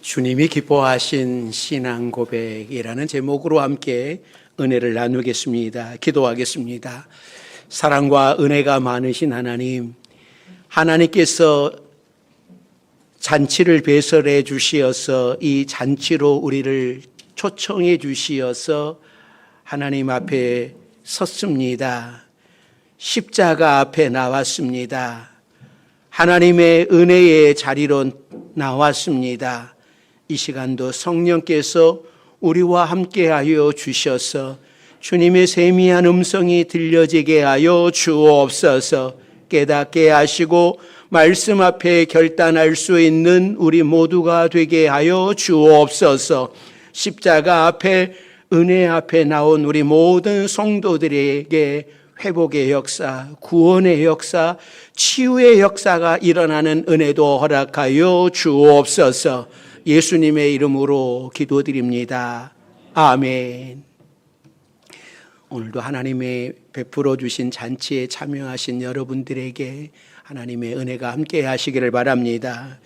주님이 기뻐하신 신앙 고백이라는 제목으로 함께 은혜를 나누겠습니다. 기도하겠습니다. 사랑과 은혜가 많으신 하나님, 하나님께서 잔치를 배설해 주시어서 이 잔치로 우리를 초청해 주시어서 하나님 앞에 섰습니다. 십자가 앞에 나왔습니다. 하나님의 은혜의 자리로 나왔습니다. 이 시간도 성령께서 우리와 함께하여 주셔서 주님의 세미한 음성이 들려지게 하여 주옵소서. 깨닫게 하시고 말씀 앞에 결단할 수 있는 우리 모두가 되게 하여 주옵소서. 십자가 앞에 은혜 앞에 나온 우리 모든 성도들에게 회복의 역사, 구원의 역사, 치유의 역사가 일어나는 은혜도 허락하여 주옵소서. 예수님의 이름으로 기도드립니다. 아멘. 오늘도 하나님의 베풀어 주신 잔치에 참여하신 여러분들에게 하나님의 은혜가 함께 하시기를 바랍니다.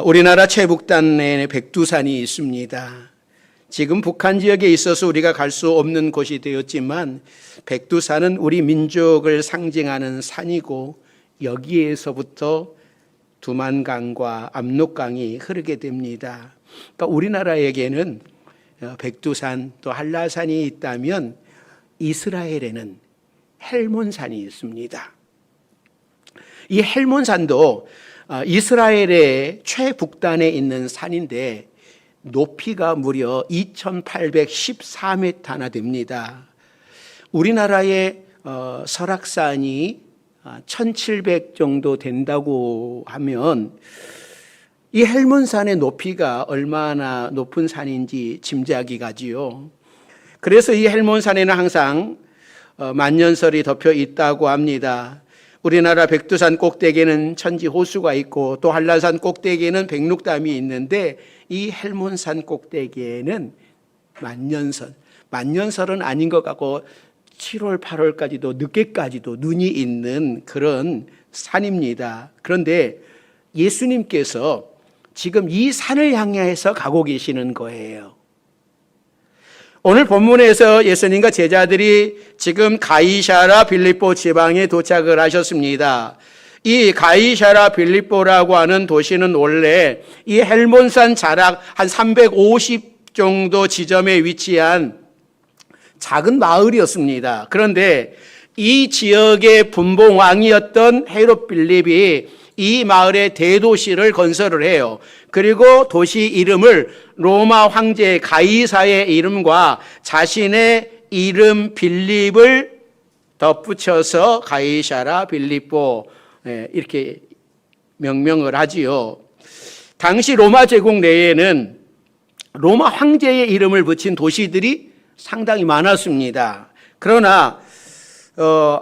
우리나라 최북단에 백두산이 있습니다. 지금 북한 지역에 있어서 우리가 갈 수 없는 곳이 되었지만 백두산은 우리 민족을 상징하는 산이고 여기에서부터 두만강과 압록강이 흐르게 됩니다. 그러니까 우리나라에게는 백두산 또 한라산이 있다면 이스라엘에는 헬몬산이 있습니다. 이 헬몬산도 이스라엘의 최북단에 있는 산인데 높이가 무려 2814m나 됩니다. 우리나라의 설악산이 1700 정도 된다고 하면 이 헬몬산의 높이가 얼마나 높은 산인지 짐작이 가지요. 그래서 이 헬몬산에는 항상 만년설이 덮여 있다고 합니다. 우리나라 백두산 꼭대기에는 천지호수가 있고 또 한라산 꼭대기에는 백록담이 있는데 이 헬몬산 꼭대기에는 만년설은 아닌 것 같고 7월, 8월까지도 늦게까지도 눈이 있는 그런 산입니다. 그런데 예수님께서 지금 이 산을 향해서 가고 계시는 거예요. 오늘 본문에서 예수님과 제자들이 지금 가이사랴 빌립보 지방에 도착을 하셨습니다. 이 가이사랴 빌립보라고 하는 도시는 원래 이 헬몬산 자락 한 350 정도 지점에 위치한 작은 마을이었습니다. 그런데 이 지역의 분봉왕이었던 헤롯 빌립이 이 마을의 대도시를 건설을 해요. 그리고 도시 이름을 로마 황제 가이사의 이름과 자신의 이름 빌립을 덧붙여서 가이사랴 빌립보 이렇게 명명을 하지요. 당시 로마 제국 내에는 로마 황제의 이름을 붙인 도시들이 상당히 많았습니다. 그러나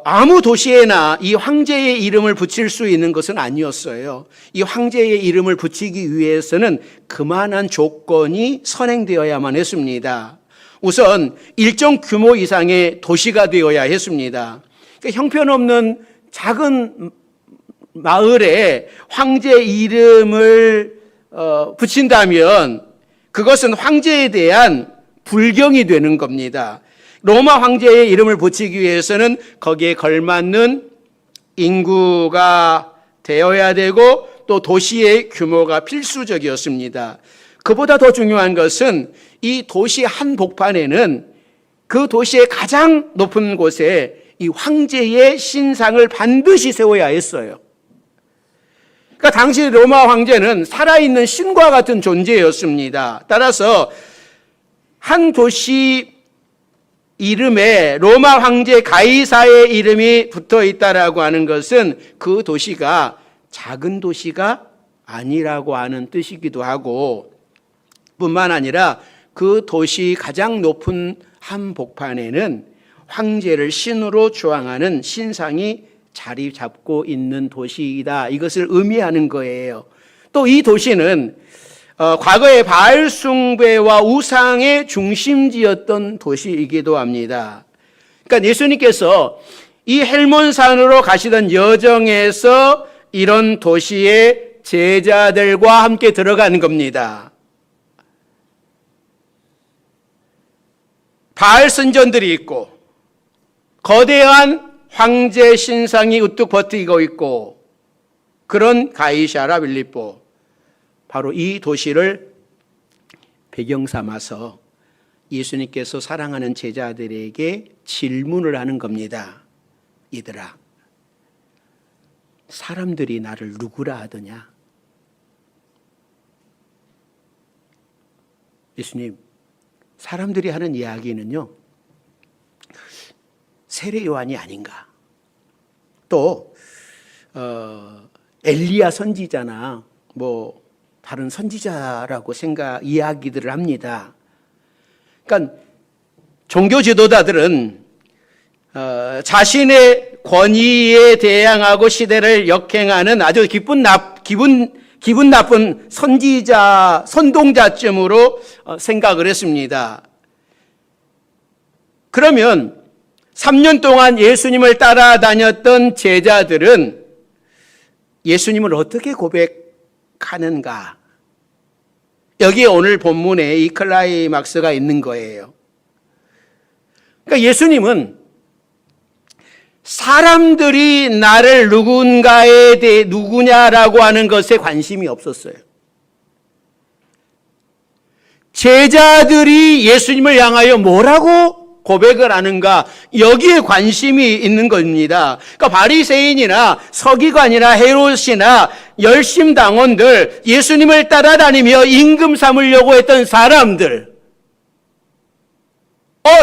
아무 도시에나 이 황제의 이름을 붙일 수 있는 것은 아니었어요. 이 황제의 이름을 붙이기 위해서는 그만한 조건이 선행되어야만 했습니다. 우선 일정 규모 이상의 도시가 되어야 했습니다. 그러니까 형편없는 작은 마을에 황제 이름을 붙인다면 그것은 황제에 대한 불경이 되는 겁니다. 로마 황제의 이름을 붙이기 위해서는 거기에 걸맞는 인구가 되어야 되고 또 도시의 규모가 필수적이었습니다. 그보다 더 중요한 것은 이 도시 한복판에는 그 도시의 가장 높은 곳에 이 황제의 신상을 반드시 세워야 했어요. 그러니까 당시 로마 황제는 살아있는 신과 같은 존재였습니다. 따라서 한 도시 이름에 로마 황제 가이사의 이름이 붙어 있다라고 하는 것은 그 도시가 작은 도시가 아니라고 하는 뜻이기도 하고 뿐만 아니라 그 도시 가장 높은 한복판에는 황제를 신으로 주앙하는 신상이 자리 잡고 있는 도시이다. 이것을 의미하는 거예요. 또 이 도시는 과거의 바알 숭배와 우상의 중심지였던 도시이기도 합니다. 그러니까 예수님께서 이 헬몬산으로 가시던 여정에서 이런 도시에 제자들과 함께 들어가는 겁니다. 바알 선전들이 있고 거대한 황제 신상이 우뚝 버티고 있고 그런 가이사라 빌립보, 바로 이 도시를 배경 삼아서 예수님께서 사랑하는 제자들에게 질문을 하는 겁니다. 얘들아, 사람들이 나를 누구라 하더냐? 예수님, 사람들이 하는 이야기는요, 세례 요한이 아닌가? 또 엘리야 선지자나 뭐 다른 선지자라고 이야기들을 합니다. 그러니까 종교 지도자들은 자신의 권위에 대항하고 시대를 역행하는 아주 기분 나쁜 선지자, 선동자쯤으로 생각을 했습니다. 그러면 3년 동안 예수님을 따라다녔던 제자들은 예수님을 어떻게 고백하는가? 여기에 오늘 본문에 이 클라이막스가 있는 거예요. 그러니까 예수님은 사람들이 나를 누구냐라고 하는 것에 관심이 없었어요. 제자들이 예수님을 향하여 뭐라고 고백을 하는가, 여기에 관심이 있는 겁니다. 그러니까 바리새인이나 서기관이나 헤롯이나 열심당원들, 예수님을 따라다니며 임금 삼으려고 했던 사람들,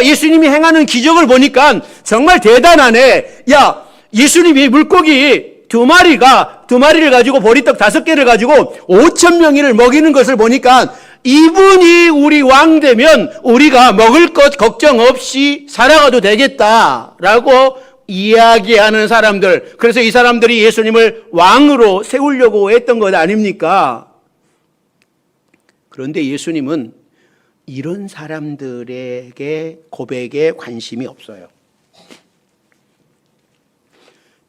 예수님이 행하는 기적을 보니까 정말 대단하네. 야, 예수님이 물고기 두 마리를 가지고 보리떡 5개를 가지고 5,000명을 먹이는 것을 보니까 이분이 우리 왕 되면 우리가 먹을 것 걱정 없이 살아가도 되겠다라고 이야기하는 사람들, 그래서 이 사람들이 예수님을 왕으로 세우려고 했던 것 아닙니까? 그런데 예수님은 이런 사람들에게 고백에 관심이 없어요.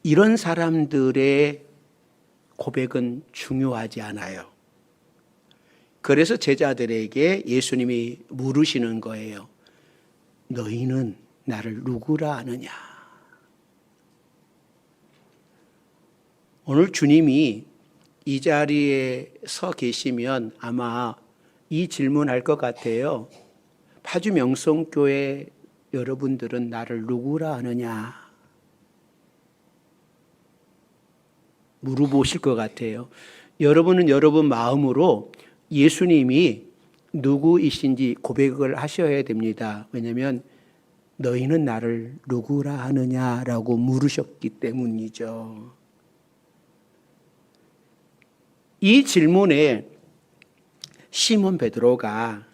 이런 사람들의 고백은 중요하지 않아요. 그래서 제자들에게 예수님이 물으시는 거예요. 너희는 나를 누구라 하느냐? 오늘 주님이 이 자리에 서 계시면 아마 이 질문할 것 같아요. 파주 명성교회 여러분들은 나를 누구라 하느냐? 물어보실 것 같아요. 여러분은 여러분 마음으로 예수님이 누구이신지 고백을 하셔야 됩니다. 왜냐하면 너희는 나를 누구라 하느냐라고 물으셨기 때문이죠. 이 질문에 시몬 베드로가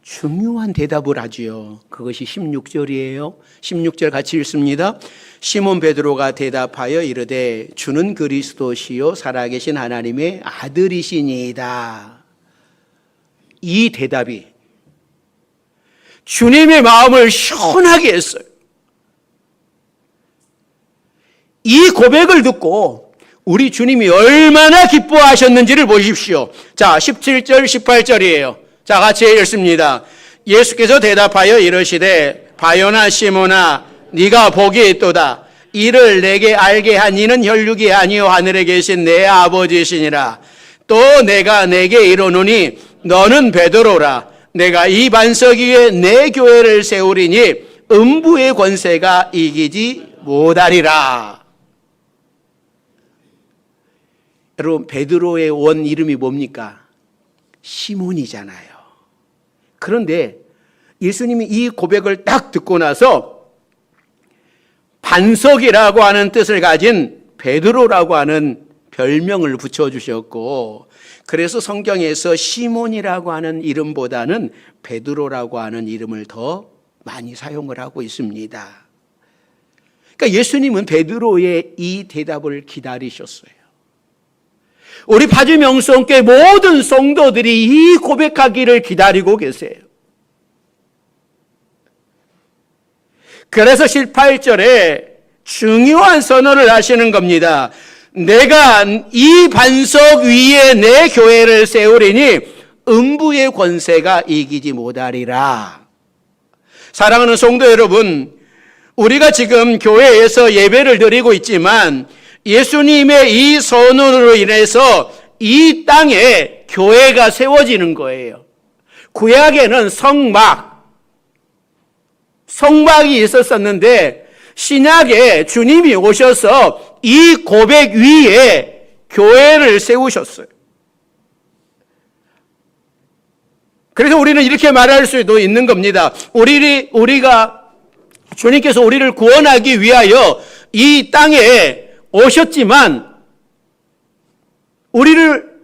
중요한 대답을 하지요. 그것이 16절이에요. 16절 같이 읽습니다. 시몬 베드로가 대답하여 이르되 주는 그리스도시요 살아계신 하나님의 아들이시니이다. 이 대답이 주님의 마음을 시원하게 했어요. 이 고백을 듣고 우리 주님이 얼마나 기뻐하셨는지를 보십시오. 자, 17절, 18절이에요. 자, 같이 읽습니다. 예수께서 대답하여 이르시되 바요나 시몬아 네가 복이 있도다. 이를 내게 알게 한 이는 혈육이 아니요 하늘에 계신 내 아버지시니라. 또 내가 내게 이르노니 너는 베드로라. 내가 이 반석 위에 내 교회를 세우리니 음부의 권세가 이기지 못하리라. 여러분, 베드로의 원 이름이 뭡니까? 시몬이잖아요. 그런데 예수님이 이 고백을 딱 듣고 나서 반석이라고 하는 뜻을 가진 베드로라고 하는 별명을 붙여주셨고, 그래서 성경에서 시몬이라고 하는 이름보다는 베드로라고 하는 이름을 더 많이 사용을 하고 있습니다. 그러니까 예수님은 베드로의 이 대답을 기다리셨어요. 우리 파주 명성교회 모든 성도들이 이 고백하기를 기다리고 계세요. 그래서 18절에 중요한 선언을 하시는 겁니다. 내가 이 반석 위에 내 교회를 세우리니 음부의 권세가 이기지 못하리라. 사랑하는 성도 여러분, 우리가 지금 교회에서 예배를 드리고 있지만 예수님의 이 선언으로 인해서 이 땅에 교회가 세워지는 거예요. 구약에는 성막이 있었었는데 신약에 주님이 오셔서 이 고백 위에 교회를 세우셨어요. 그래서 우리는 이렇게 말할 수도 있는 겁니다. 우리가 주님께서 우리를 구원하기 위하여 이 땅에 오셨지만, 우리를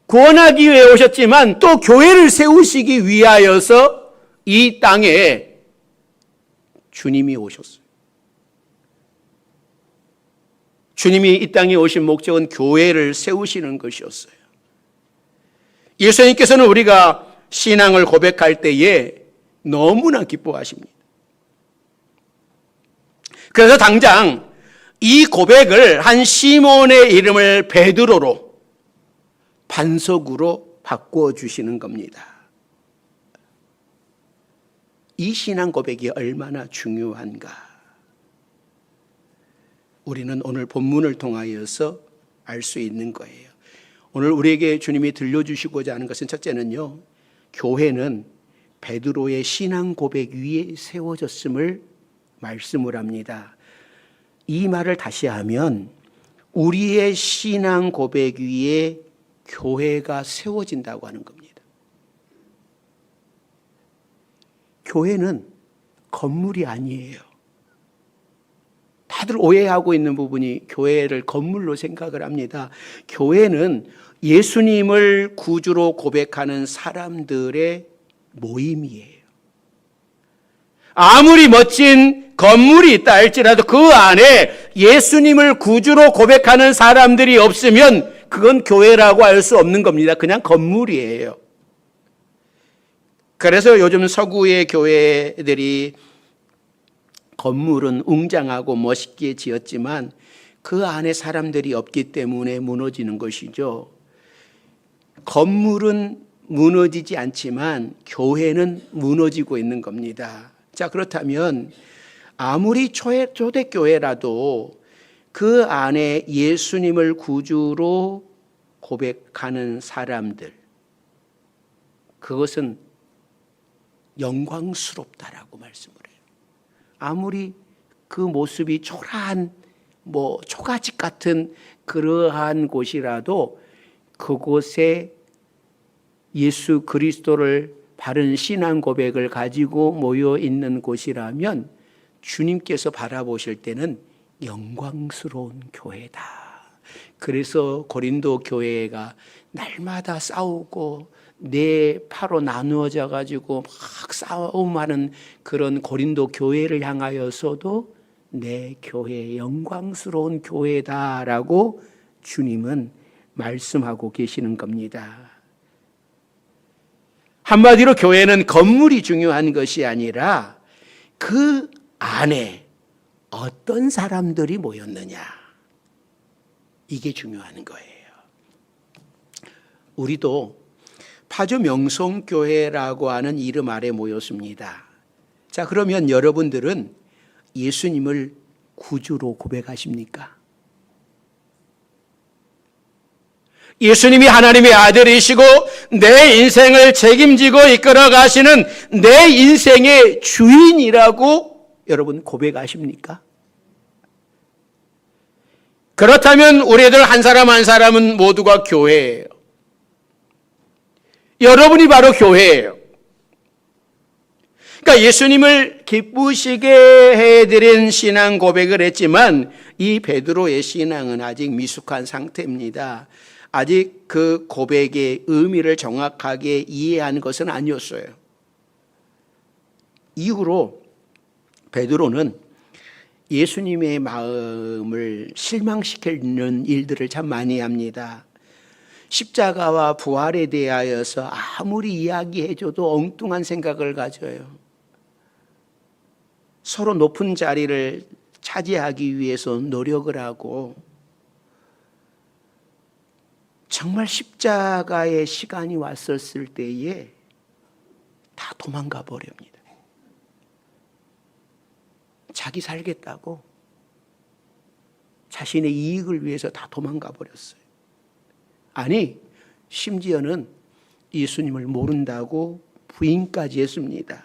구원하기 위해 오셨지만 또 교회를 세우시기 위하여서 이 땅에 주님이 오셨어요. 주님이 이 땅에 오신 목적은 교회를 세우시는 것이었어요. 예수님께서는 우리가 신앙을 고백할 때에 너무나 기뻐하십니다. 그래서 당장 이 고백을 한 시몬의 이름을 베드로로 반석으로 바꿔주시는 겁니다. 이 신앙 고백이 얼마나 중요한가, 우리는 오늘 본문을 통하여서 알 수 있는 거예요. 오늘 우리에게 주님이 들려주시고자 하는 것은, 첫째는요, 교회는 베드로의 신앙 고백 위에 세워졌음을 말씀을 합니다. 이 말을 다시 하면 우리의 신앙 고백 위에 교회가 세워진다고 하는 겁니다. 교회는 건물이 아니에요. 다들 오해하고 있는 부분이 교회를 건물로 생각을 합니다. 교회는 예수님을 구주로 고백하는 사람들의 모임이에요. 아무리 멋진 건물이 있다 할지라도 그 안에 예수님을 구주로 고백하는 사람들이 없으면 그건 교회라고 할 수 없는 겁니다. 그냥 건물이에요. 그래서 요즘 서구의 교회들이 건물은 웅장하고 멋있게 지었지만 그 안에 사람들이 없기 때문에 무너지는 것이죠. 건물은 무너지지 않지만 교회는 무너지고 있는 겁니다. 자, 그렇다면 아무리 초대교회라도 그 안에 예수님을 구주로 고백하는 사람들, 그것은 영광스럽다라고 말씀을 해요. 아무리 그 모습이 초라한 초가집 같은 그러한 곳이라도 그곳에 예수 그리스도를 바른 신앙 고백을 가지고 모여 있는 곳이라면 주님께서 바라보실 때는 영광스러운 교회다. 그래서 고린도 교회가 날마다 싸우고 네 파로 나누어져 가지고 막 싸움하는 그런 고린도 교회를 향하여서도 내 교회 영광스러운 교회다라고 주님은 말씀하고 계시는 겁니다. 한마디로 교회는 건물이 중요한 것이 아니라 그 안에 어떤 사람들이 모였느냐, 이게 중요한 거예요. 우리도 파주 명성교회라고 하는 이름 아래 모였습니다. 자, 그러면 여러분들은 예수님을 구주로 고백하십니까? 예수님이 하나님의 아들이시고 내 인생을 책임지고 이끌어 가시는 내 인생의 주인이라고 여러분 고백하십니까? 그렇다면 우리들 한 사람 한 사람은 모두가 교회예요. 여러분이 바로 교회예요. 그러니까 예수님을 기쁘시게 해드린 신앙 고백을 했지만 이 베드로의 신앙은 아직 미숙한 상태입니다. 아직 그 고백의 의미를 정확하게 이해한 것은 아니었어요. 이후로 베드로는 예수님의 마음을 실망시키는 일들을 참 많이 합니다. 십자가와 부활에 대하여서 아무리 이야기해줘도 엉뚱한 생각을 가져요. 서로 높은 자리를 차지하기 위해서 노력을 하고 정말 십자가의 시간이 왔었을 때에 다 도망가 버립니다. 자기 살겠다고 자신의 이익을 위해서 다 도망가 버렸어요. 아니, 심지어는 예수님을 모른다고 부인까지 했습니다.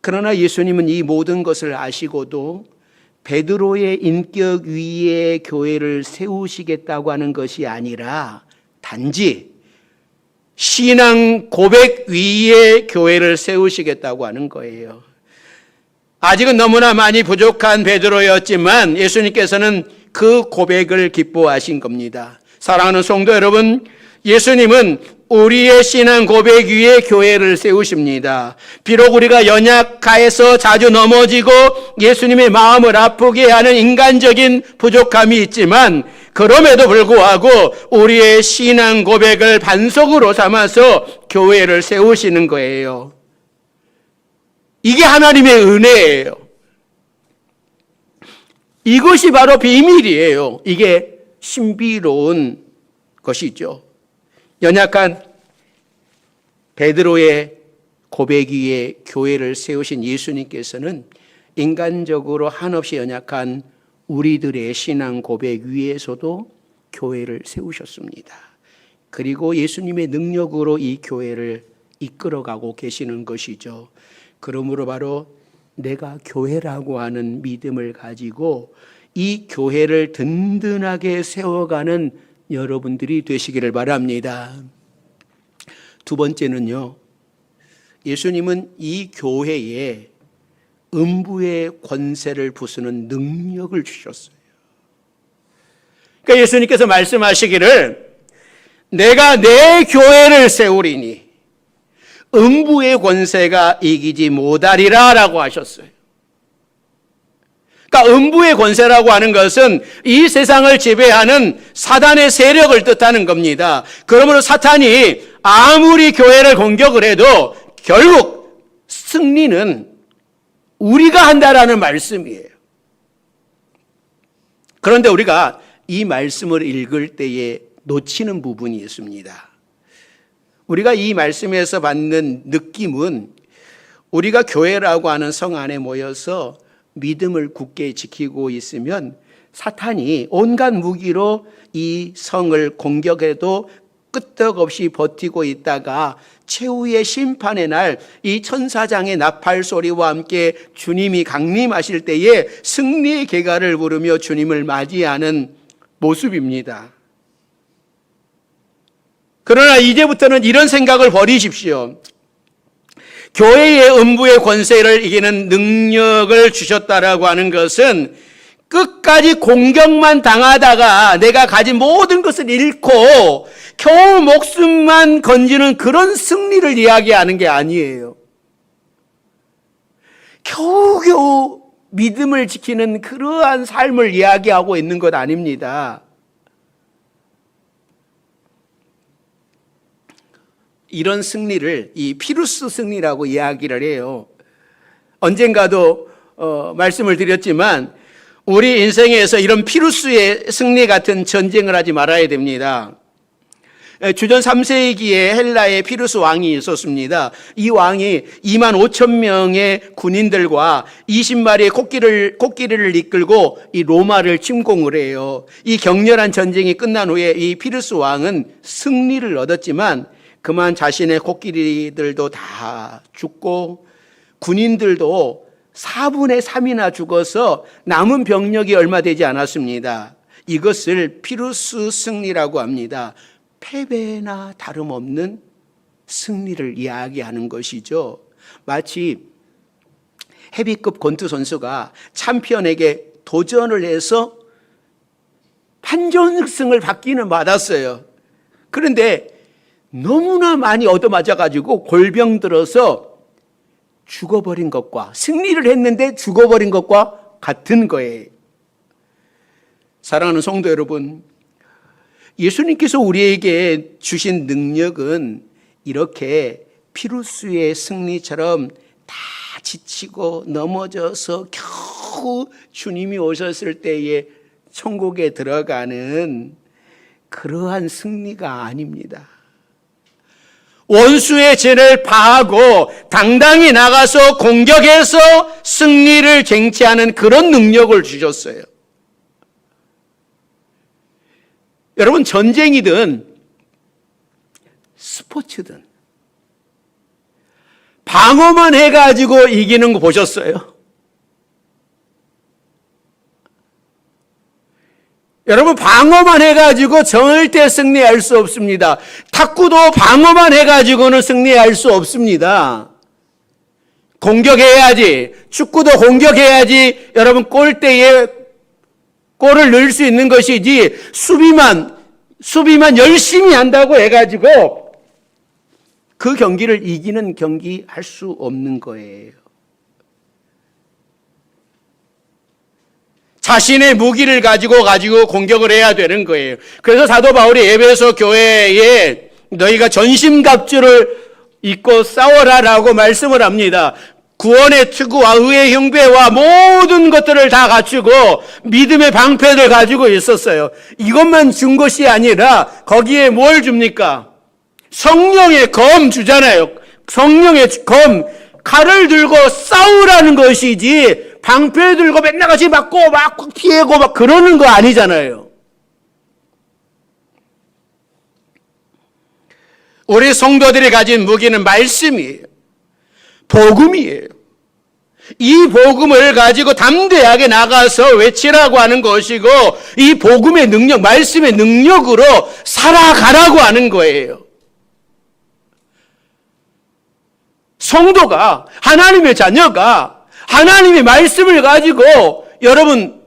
그러나 예수님은 이 모든 것을 아시고도 베드로의 인격 위에 교회를 세우시겠다고 하는 것이 아니라 단지 신앙 고백 위에 교회를 세우시겠다고 하는 거예요. 아직은 너무나 많이 부족한 베드로였지만 예수님께서는 그 고백을 기뻐하신 겁니다. 사랑하는 성도 여러분, 예수님은 우리의 신앙 고백 위에 교회를 세우십니다. 비록 우리가 연약해서 자주 넘어지고 예수님의 마음을 아프게 하는 인간적인 부족함이 있지만 그럼에도 불구하고 우리의 신앙 고백을 반석으로 삼아서 교회를 세우시는 거예요. 이게 하나님의 은혜예요. 이것이 바로 비밀이에요. 이게 신비로운 것이죠. 연약한 베드로의 고백 위에 교회를 세우신 예수님께서는 인간적으로 한없이 연약한 우리들의 신앙 고백 위에서도 교회를 세우셨습니다. 그리고 예수님의 능력으로 이 교회를 이끌어가고 계시는 것이죠. 그러므로 바로 내가 교회라고 하는 믿음을 가지고 이 교회를 든든하게 세워가는 여러분들이 되시기를 바랍니다. 두 번째는요, 예수님은 이 교회에 음부의 권세를 부수는 능력을 주셨어요. 그러니까 예수님께서 말씀하시기를 내가 내 교회를 세우리니 음부의 권세가 이기지 못하리라 라고 하셨어요. 그러니까 음부의 권세라고 하는 것은 이 세상을 지배하는 사단의 세력을 뜻하는 겁니다. 그러므로 사탄이 아무리 교회를 공격을 해도 결국 승리는 우리가 한다라는 말씀이에요. 그런데 우리가 이 말씀을 읽을 때에 놓치는 부분이 있습니다. 우리가 이 말씀에서 받는 느낌은 우리가 교회라고 하는 성 안에 모여서 믿음을 굳게 지키고 있으면 사탄이 온갖 무기로 이 성을 공격해도 끄떡없이 버티고 있다가 최후의 심판의 날 이 천사장의 나팔 소리와 함께 주님이 강림하실 때에 승리의 개가를 부르며 주님을 맞이하는 모습입니다. 그러나 이제부터는 이런 생각을 버리십시오. 교회의 음부의 권세를 이기는 능력을 주셨다라고 하는 것은 끝까지 공격만 당하다가 내가 가진 모든 것을 잃고 겨우 목숨만 건지는 그런 승리를 이야기하는 게 아니에요. 겨우겨우 믿음을 지키는 그러한 삶을 이야기하고 있는 것 아닙니다. 이런 승리를 이 피루스 승리라고 이야기를 해요. 언젠가도 말씀을 드렸지만 우리 인생에서 이런 피루스의 승리 같은 전쟁을 하지 말아야 됩니다. 주전 3세기에 헬라에 피루스 왕이 있었습니다. 이 왕이 2만 5천 명의 군인들과 20마리의 코끼리를 이끌고 이 로마를 침공을 해요. 이 격렬한 전쟁이 끝난 후에 이 피루스 왕은 승리를 얻었지만 그만 자신의 코끼리들도 다 죽고 군인들도 4분의 3이나 죽어서 남은 병력이 얼마 되지 않았습니다. 이것을 피루스 승리라고 합니다. 패배나 다름없는 승리를 이야기하는 것이죠. 마치 헤비급 권투 선수가 챔피언에게 도전을 해서 판정승을 받기는 받았어요. 그런데 너무나 많이 얻어맞아가지고 골병 들어서 죽어버린 것과 승리를 했는데 죽어버린 것과 같은 거예요. 사랑하는 성도 여러분, 예수님께서 우리에게 주신 능력은 이렇게 피루스의 승리처럼 다 지치고 넘어져서 겨우 주님이 오셨을 때에 천국에 들어가는 그러한 승리가 아닙니다. 원수의 죄를 파하고 당당히 나가서 공격해서 승리를 쟁취하는 그런 능력을 주셨어요. 여러분, 전쟁이든 스포츠든 방어만 해가지고 이기는 거 보셨어요? 여러분, 방어만 해가지고 절대 승리할 수 없습니다. 탁구도 방어만 해가지고는 승리할 수 없습니다. 공격해야지. 축구도 공격해야지 여러분 골대에 골을 넣을 수 있는 것이지, 수비만 열심히 한다고 해가지고 그 경기를 이기는 경기 할 수 없는 거예요. 자신의 무기를 가지고 공격을 해야 되는 거예요. 그래서 사도 바울이 에베소 교회에 너희가 전심갑주를 입고 싸워라라고 말씀을 합니다. 구원의 투구와 의의 형배와 모든 것들을 다 갖추고 믿음의 방패를 가지고 있었어요. 이것만 준 것이 아니라 거기에 뭘 줍니까? 성령의 검 주잖아요. 성령의 검, 칼을 들고 싸우라는 것이지 방패 들고 맨날 같이 맞고 막 피하고 막 그러는 거 아니잖아요. 우리 성도들이 가진 무기는 말씀이에요. 복음이에요. 이 복음을 가지고 담대하게 나가서 외치라고 하는 것이고, 이 복음의 능력, 말씀의 능력으로 살아가라고 하는 거예요. 성도가, 하나님의 자녀가 하나님의 말씀을 가지고 여러분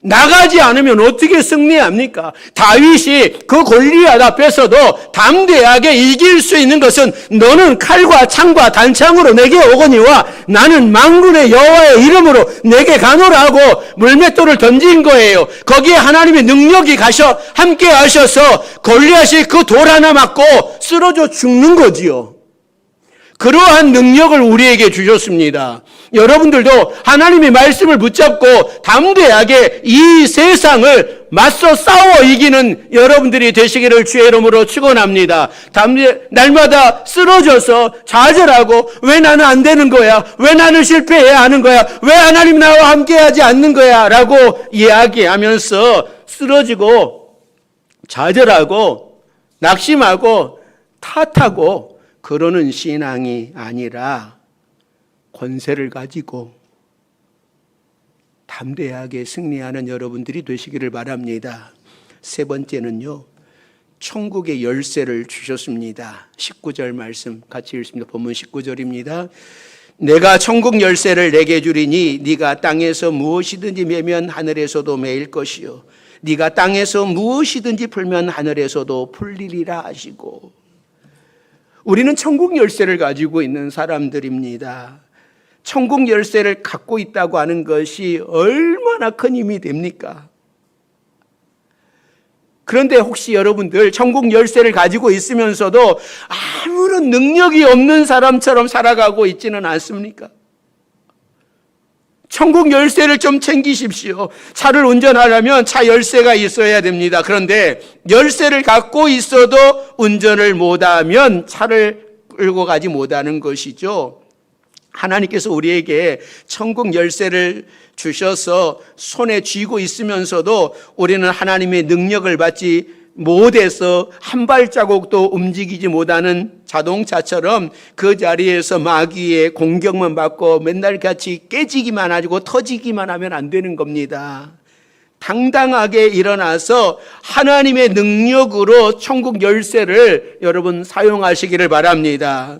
나가지 않으면 어떻게 승리합니까? 다윗이 그 골리앗 앞에서도 담대하게 이길 수 있는 것은 너는 칼과 창과 단창으로 내게 오거니와 나는 만군의 여호와의 이름으로 내게 가노라 하고 물맷돌을 던진 거예요. 거기에 하나님의 능력이 함께 하셔서 골리앗이 그 돌 하나 맞고 쓰러져 죽는 거지요. 그러한 능력을 우리에게 주셨습니다. 여러분들도 하나님의 말씀을 붙잡고 담대하게 이 세상을 맞서 싸워 이기는 여러분들이 되시기를 주의 이름으로 축원합니다. 날마다 쓰러져서 좌절하고 왜 나는 안 되는 거야? 왜 나는 실패해야 하는 거야? 왜 하나님 나와 함께하지 않는 거야? 라고 이야기하면서 쓰러지고 좌절하고 낙심하고 탓하고 그러는 신앙이 아니라 권세를 가지고 담대하게 승리하는 여러분들이 되시기를 바랍니다. 세 번째는요, 천국의 열쇠를 주셨습니다. 19절 말씀 같이 읽습니다. 본문 19절입니다. 내가 천국 열쇠를 내게 주리니 네가 땅에서 무엇이든지 매면 하늘에서도 매일 것이요 네가 땅에서 무엇이든지 풀면 하늘에서도 풀리리라 하시고, 우리는 천국 열쇠를 가지고 있는 사람들입니다. 천국 열쇠를 갖고 있다고 하는 것이 얼마나 큰 힘이 됩니까? 그런데 혹시 여러분들 천국 열쇠를 가지고 있으면서도 아무런 능력이 없는 사람처럼 살아가고 있지는 않습니까? 천국 열쇠를 좀 챙기십시오. 차를 운전하려면 차 열쇠가 있어야 됩니다. 그런데 열쇠를 갖고 있어도 운전을 못하면 차를 끌고 가지 못하는 것이죠. 하나님께서 우리에게 천국 열쇠를 주셔서 손에 쥐고 있으면서도 우리는 하나님의 능력을 받지 못해서 한 발자국도 움직이지 못하는 자동차처럼 그 자리에서 마귀의 공격만 받고 맨날 같이 깨지기만 하고 터지기만 하면 안 되는 겁니다. 당당하게 일어나서 하나님의 능력으로 천국 열쇠를 여러분 사용하시기를 바랍니다.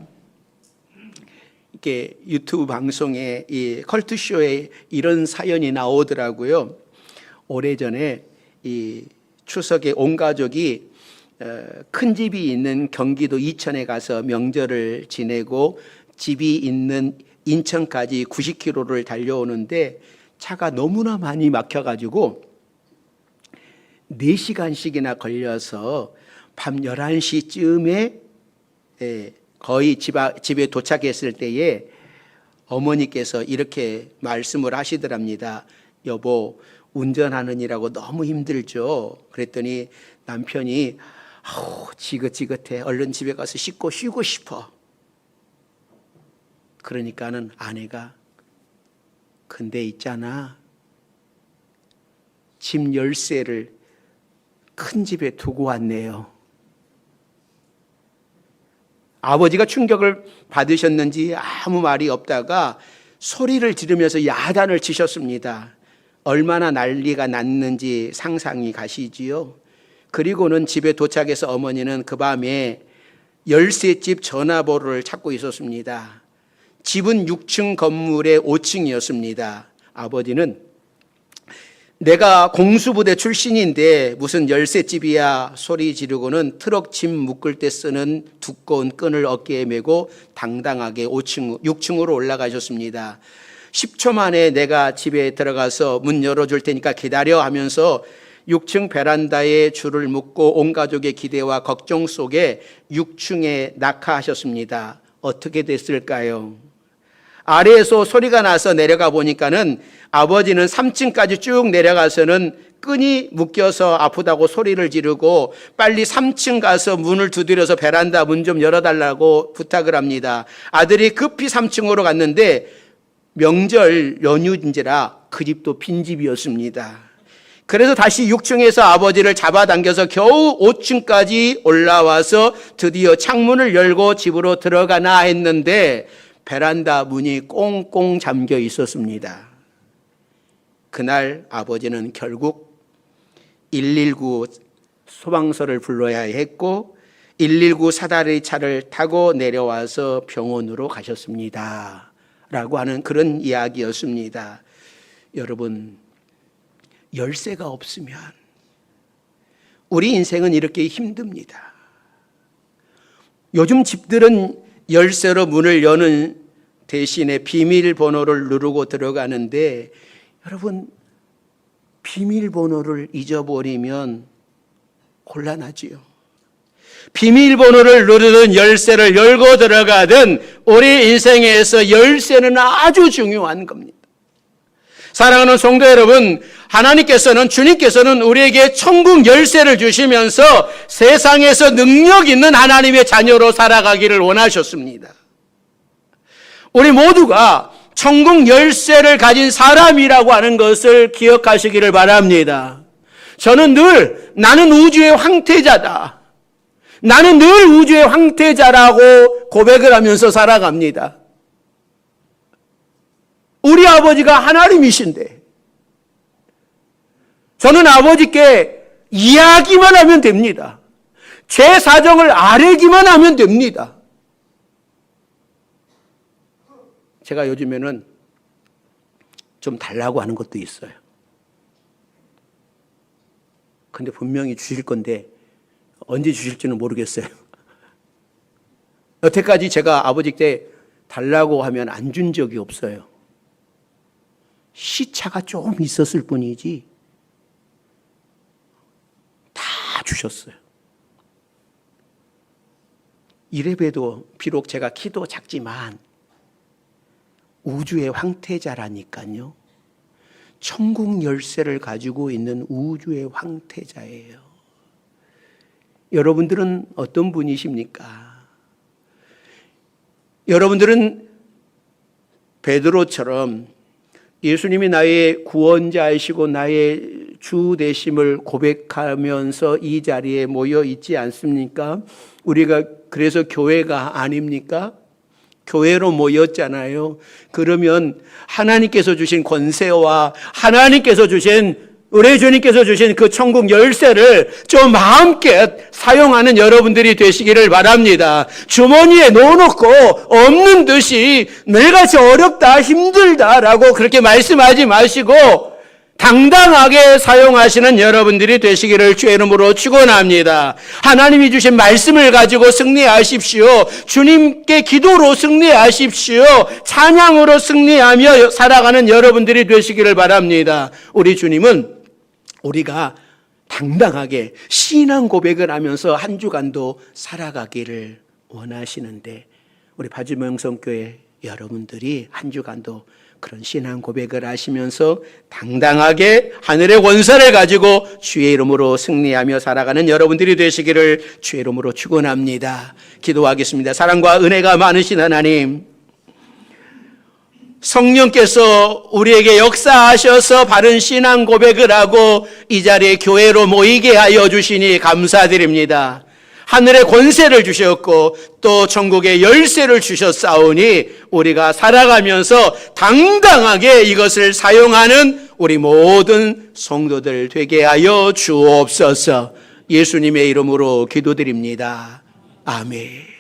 이렇게 유튜브 방송에 이 컬투쇼에 이런 사연이 나오더라고요. 오래전에 이 추석에 온 가족이 큰 집이 있는 경기도 이천에 가서 명절을 지내고 집이 있는 인천까지 90km를 달려오는데 차가 너무나 많이 막혀가지고 4시간씩이나 걸려서 밤 11시쯤에 거의 집에 도착했을 때에 어머니께서 이렇게 말씀을 하시더랍니다. 여보, 운전하느니라고 너무 힘들죠. 그랬더니 남편이 아우, 지긋지긋해. 얼른 집에 가서 씻고 쉬고 싶어. 그러니까는 아내가, 근데 있잖아, 집 열쇠를 큰 집에 두고 왔네요. 아버지가 충격을 받으셨는지 아무 말이 없다가 소리를 지르면서 야단을 치셨습니다. 얼마나 난리가 났는지 상상이 가시지요. 그리고는 집에 도착해서 어머니는 그 밤에 열쇠집 전화번호를 찾고 있었습니다. 집은 6층 건물의 5층이었습니다. 아버지는 내가 공수부대 출신인데 무슨 열쇠집이야 소리 지르고는 트럭 짐 묶을 때 쓰는 두꺼운 끈을 어깨에 메고 당당하게 6층으로 올라가셨습니다. 10초 만에 내가 집에 들어가서 문 열어줄 테니까 기다려 하면서 6층 베란다에 줄을 묶고 온 가족의 기대와 걱정 속에 6층에 낙하하셨습니다. 어떻게 됐을까요? 아래에서 소리가 나서 내려가 보니까는 아버지는 3층까지 쭉 내려가서는 끈이 묶여서 아프다고 소리를 지르고 빨리 3층 가서 문을 두드려서 베란다 문 좀 열어달라고 부탁을 합니다. 아들이 급히 3층으로 갔는데 명절 연휴인지라 그 집도 빈집이었습니다. 그래서 다시 6층에서 아버지를 잡아당겨서 겨우 5층까지 올라와서 드디어 창문을 열고 집으로 들어가나 했는데 베란다 문이 꽁꽁 잠겨 있었습니다. 그날 아버지는 결국 119 소방서를 불러야 했고 119 사다리 차를 타고 내려와서 병원으로 가셨습니다. 라고 하는 그런 이야기였습니다. 여러분, 열쇠가 없으면 우리 인생은 이렇게 힘듭니다. 요즘 집들은 열쇠로 문을 여는 대신에 비밀번호를 누르고 들어가는데 여러분, 비밀번호를 잊어버리면 곤란하지요. 비밀번호를 누르든 열쇠를 열고 들어가든 우리 인생에서 열쇠는 아주 중요한 겁니다. 사랑하는 성도 여러분, 주님께서는 우리에게 천국 열쇠를 주시면서 세상에서 능력 있는 하나님의 자녀로 살아가기를 원하셨습니다. 우리 모두가 천국 열쇠를 가진 사람이라고 하는 것을 기억하시기를 바랍니다. 저는 늘 나는 우주의 황태자다. 나는 늘 우주의 황태자라고 고백을 하면서 살아갑니다. 우리 아버지가 하나님이신데 저는 아버지께 이야기만 하면 됩니다. 제 사정을 아뢰기만 하면 됩니다. 제가 요즘에는 좀 달라고 하는 것도 있어요. 근데 분명히 주실 건데 언제 주실지는 모르겠어요. 여태까지 제가 아버지께 달라고 하면 안 준 적이 없어요. 시차가 좀 있었을 뿐이지 다 주셨어요. 이래봬도 비록 제가 키도 작지만 우주의 황태자라니까요. 천국 열쇠를 가지고 있는 우주의 황태자예요. 여러분들은 어떤 분이십니까? 여러분들은 베드로처럼 예수님이 나의 구원자이시고 나의 주 되심을 고백하면서 이 자리에 모여 있지 않습니까? 우리가 그래서 교회가 아닙니까? 교회로 모였잖아요. 그러면 하나님께서 주신 권세와 하나님께서 주신 우리 주님께서 주신 그 천국 열쇠를 좀 마음껏 사용하는 여러분들이 되시기를 바랍니다. 주머니에 넣어놓고 없는 듯이 내가 어렵다 힘들다라고 그렇게 말씀하지 마시고 당당하게 사용하시는 여러분들이 되시기를 주의 이름으로 축원합니다. 하나님이 주신 말씀을 가지고 승리하십시오. 주님께 기도로 승리하십시오. 찬양으로 승리하며 살아가는 여러분들이 되시기를 바랍니다. 우리 주님은 우리가 당당하게 신앙 고백을 하면서 한 주간도 살아가기를 원하시는데 우리 바주명성교회 여러분들이 한 주간도 그런 신앙 고백을 하시면서 당당하게 하늘의 권세를 가지고 주의 이름으로 승리하며 살아가는 여러분들이 되시기를 주의 이름으로 축원합니다. 기도하겠습니다. 사랑과 은혜가 많으신 하나님, 성령께서 우리에게 역사하셔서 바른 신앙 고백을 하고 이 자리에 교회로 모이게 하여 주시니 감사드립니다. 하늘의 권세를 주셨고 또 천국의 열쇠를 주셨사오니 우리가 살아가면서 당당하게 이것을 사용하는 우리 모든 성도들 되게 하여 주옵소서. 예수님의 이름으로 기도드립니다. 아멘.